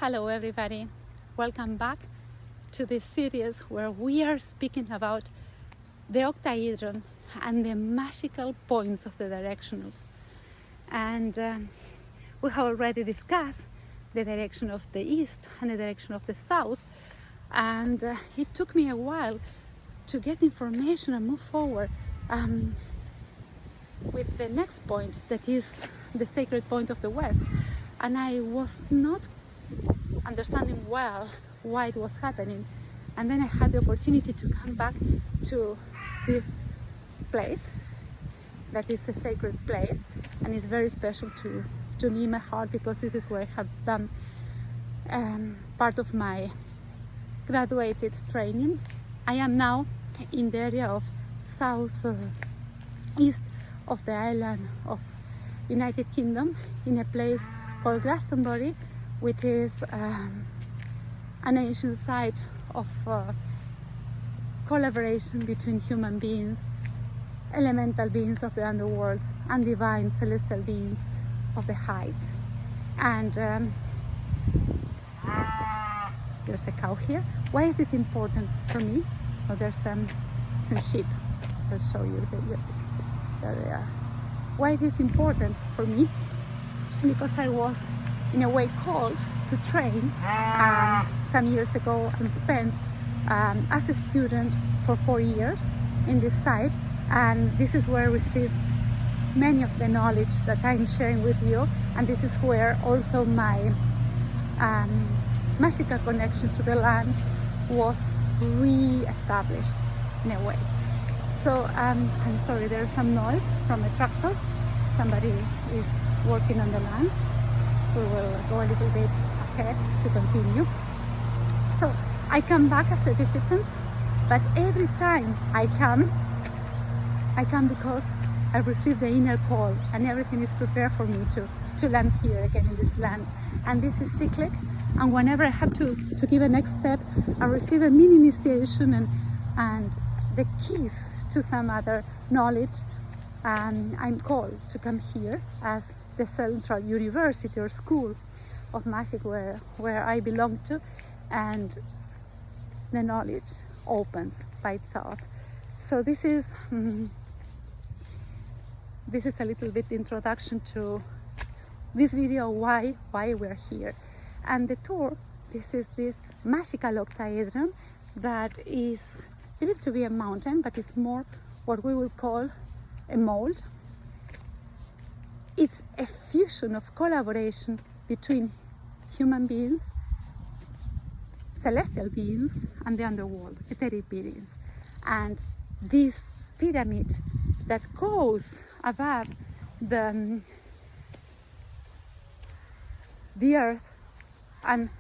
Hello everybody, welcome back to this series where we are speaking about the octahedron and the magical points of the directionals. And we have already discussed the direction of the east and the direction of the south, and it took me a while to get information and move forward with the next point, that is the sacred point of the west. And I was not understanding well why it was happening, and then I had the opportunity to come back to this place that is a sacred place, and it's very special to me in my heart, because this is where I have done part of my graduated training. I am now in the area of south east of the island of United Kingdom, in a place called Glastonbury, which is an ancient site of collaboration between human beings, elemental beings of the underworld, and divine celestial beings of the heights. And there's a cow here. Why is this important for me? Oh, there's some sheep. I'll show you. There they are. Why is this important for me? Because I was in a way called to train some years ago, and spent as a student for 4 years in this site, and this is where I received many of the knowledge that I'm sharing with you, and this is where also my magical connection to the land was re-established in a way. So I'm sorry, there's some noise from a tractor. Somebody is working on the land. We will go a little bit ahead to continue. So I come back as a visitant, but every time I come because I receive the inner call, and everything is prepared for me to land here again in this land. And this is cyclic, and whenever I have to give a next step, I receive a mini initiation and the keys to some other knowledge, and I'm called to come here as the central university or school of magic where I belong to, and the knowledge opens by itself. So this is a little bit introduction to this video, why we're here. And the tour, this is this magical octahedron that is believed to be a mountain, but it's more what we would call a mold. It's a fusion of collaboration between human beings, celestial beings, and the underworld, etheric beings. And this pyramid that goes above the earth and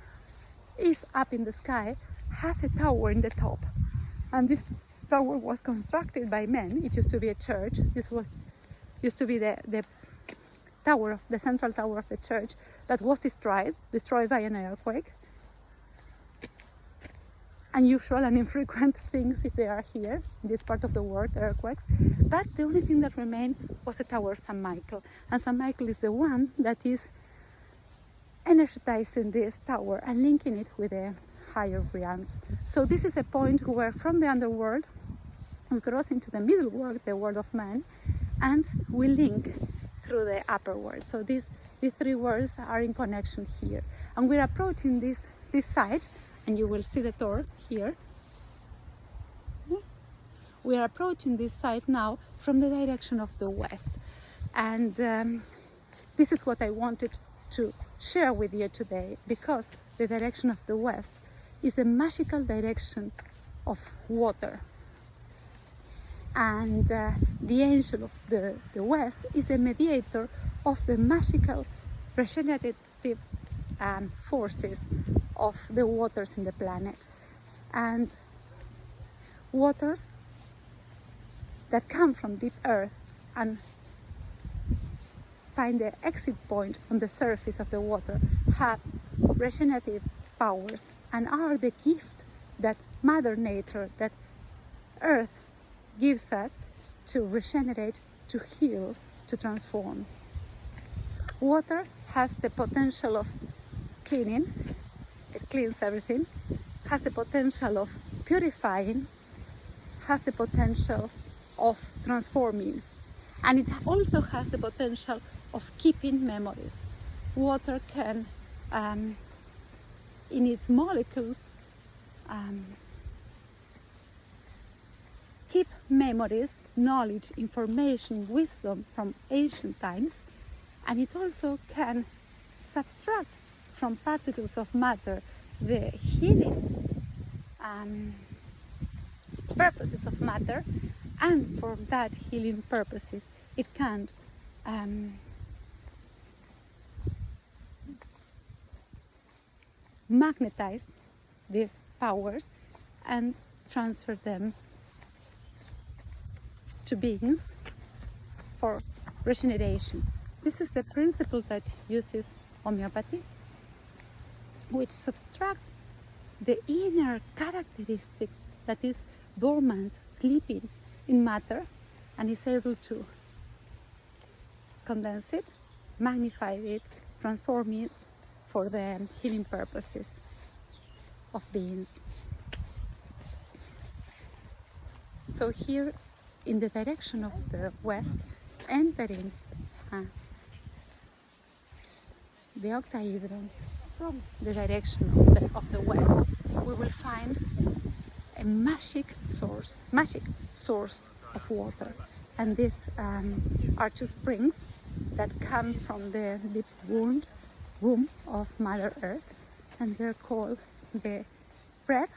is up in the sky has a tower in the top. And this tower was constructed by men. It used to be a church. This used to be the tower, the central tower of the church, that was destroyed by an earthquake. Unusual and infrequent things if they are here in this part of the world, earthquakes. But the only thing that remained was the tower of St. Michael, and St. Michael is the one that is energizing this tower and linking it with the higher realms. So this is a point where from the underworld we cross into the middle world, the world of man, and we link through the upper world. So these three worlds are in connection here, and we're approaching this site, and you will see the door here. We are approaching this site now from the direction of the west, and this is what I wanted to share with you today, because the direction of the west is the magical direction of water, and the angel of the west is the mediator of the magical regenerative forces of the waters in the planet, and waters that come from deep earth and find their exit point on the surface of the water have regenerative powers, and are the gift that Mother Nature, that Earth gives us to regenerate, to heal, to transform. Water has the potential of cleaning, cleans everything, has the potential of purifying, has the potential of transforming, and it also has the potential of keeping memories. Water can, in its molecules, keep memories, knowledge, information, wisdom from ancient times, and it also can subtract from particles of matter the healing purposes of matter, and for that healing purposes it can magnetize these powers and transfer them to beings for regeneration. This is the principle that uses homeopathy, which subtracts the inner characteristics that is dormant, sleeping in matter, and is able to condense it, magnify it, transform it for the healing purposes of beings. So here, in the direction of the west, entering the octahedron from the direction of the west, we will find a magic source of water. And these are two springs that come from the deep womb of Mother Earth, and they're called the red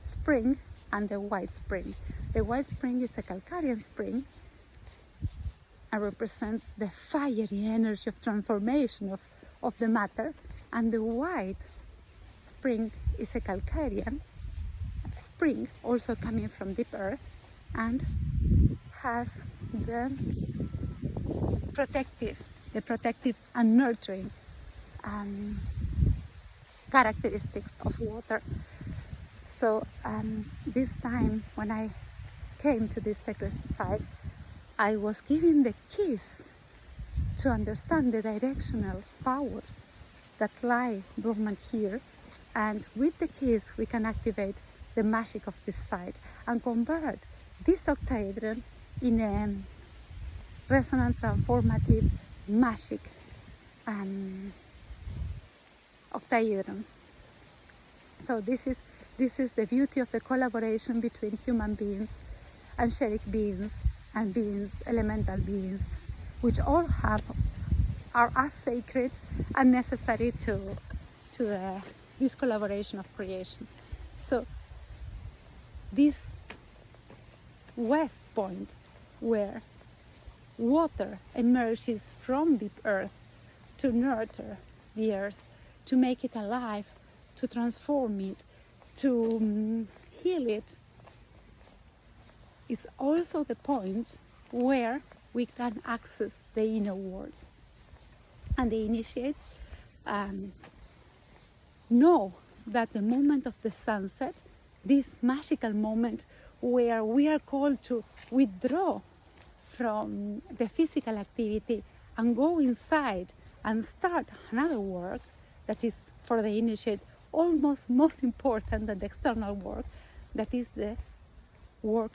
spring and the white spring. The white spring is a calcarean spring and represents the fiery energy of transformation of the matter, and the white spring is a calcarean spring also coming from deep earth and has the protective and nurturing characteristics of water. So this time when I came to this sacred site, I was given the keys to understand the directional powers that lie dormant here, and with the keys we can activate the magic of this site and convert this octahedron in a resonant, transformative, magic octahedron. So this is the beauty of the collaboration between human beings, angelic beings, and beings, elemental beings, which all are as sacred and necessary to this collaboration of creation. So this west point, where water emerges from deep earth to nurture the earth, to make it alive, to transform it, to heal it, is also the point where we can access the inner worlds. And the initiates know that the moment of the sunset, this magical moment where we are called to withdraw from the physical activity and go inside and start another work that is for the initiate almost most important than the external work, that is the work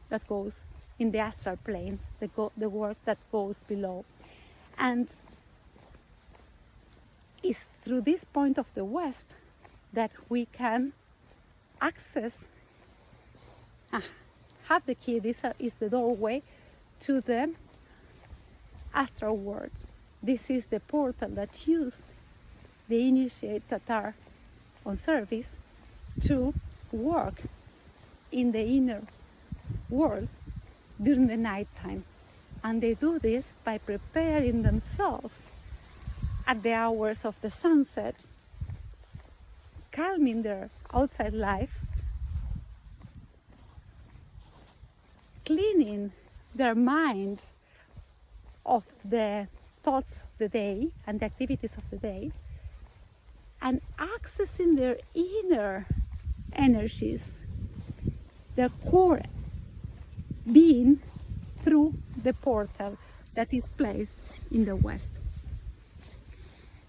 that goes in the astral planes, the work that goes below. And it's through this point of the west that we can access, have the key. This is the doorway to the astral worlds. This is the portal that use the initiates that are on service to work in the inner worlds during the night time. And they do this by preparing themselves at the hours of the sunset, calming their outside life, cleaning their mind of the thoughts of the day and the activities of the day, and accessing their inner energies, their core being, through the portal that is placed in the west.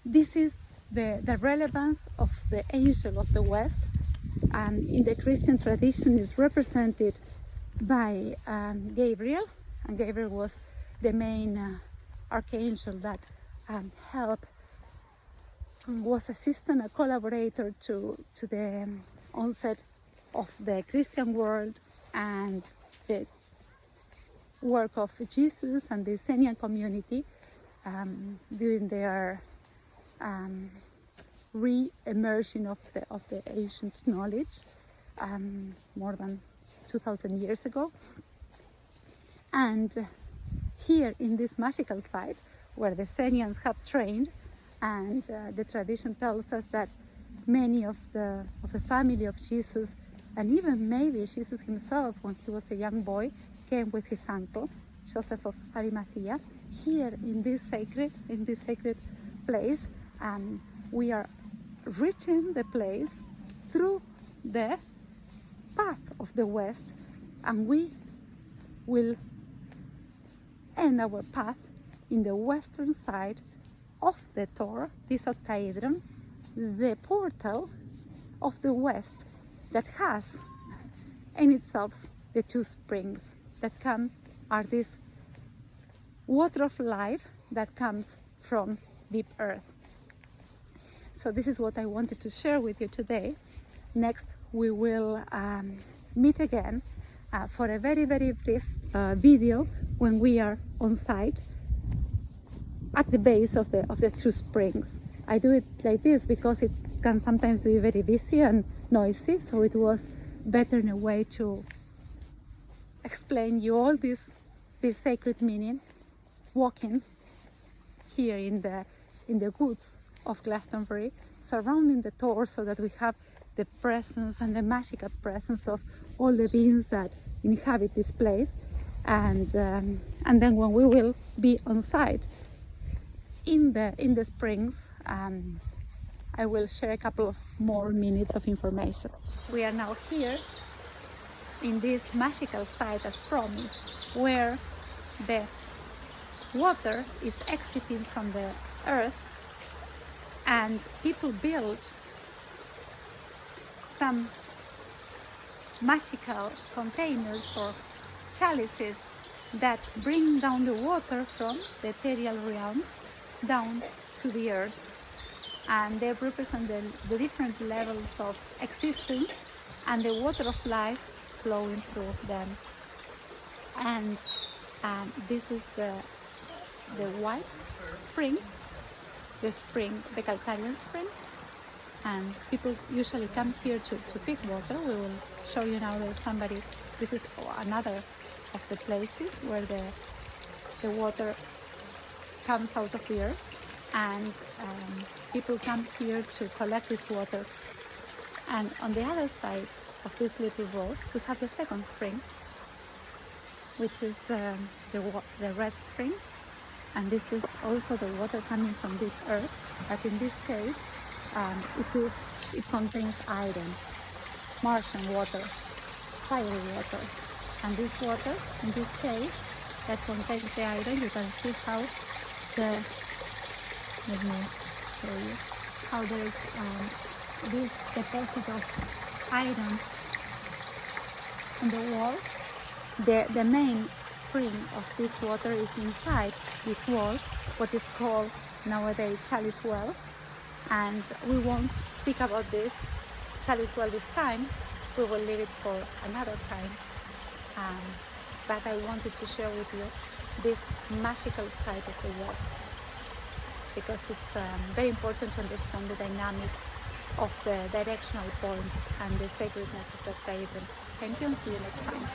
This is the relevance of the angel of the West in the Christian tradition is represented by Gabriel, and Gabriel was the main archangel that helped, was assistant, a collaborator to the onset of the Christian world and the work of Jesus and the Essenian community during their re-immersion of the ancient knowledge more than 2,000 years ago. And here in this magical site where the Essenians have trained, and the tradition tells us that many of the family of Jesus, and even maybe Jesus himself when he was a young boy, came with his uncle Joseph of Arimathea. Here in this sacred place, we are reaching the place through the path of the West, and we will end our path in the western side of the Tor, this Octahedron, the portal of the West that has in itself the two springs that are this water of life that comes from deep earth. So this is what I wanted to share with you today. Next we will meet again for a very brief video when we are on site at the base of the two springs. I do it like this because it can sometimes be very busy and noisy, so it was better in a way to explain you all this sacred meaning walking here in the woods of Glastonbury, surrounding the Tor, so that we have the presence and the magical presence of all the beings that inhabit this place. And then when we will be on site in the springs, I will share a couple of more minutes of information. We are now here in this magical site as promised, where the water is exiting from the earth, and people built some magical containers or chalices that bring down the water from the ethereal realms down to the earth, and they represent the different levels of existence and the water of life flowing through them. And this is the white spring, the Calcarian spring, and people usually come here to pick water. We will show you now. There's somebody. This is another of the places where the water comes out of the earth, and people come here to collect this water. And on the other side of this little road, we have the second spring, which is the red spring, and this is also the water coming from deep earth, but in this case it contains iron, Martian water, fiery water. And this water, in this case, that contains the iron, you can see how let me show you how there's this deposit of iron on the wall. The main spring of this water is inside this wall, what is called nowadays chalice well, and we won't speak about this chalice well this time. We will leave it for another time. But I wanted to share with you this magical side of the West, because it's very important to understand the dynamic of the directional points and the sacredness of the Octahedron. Thank you, and see you next time.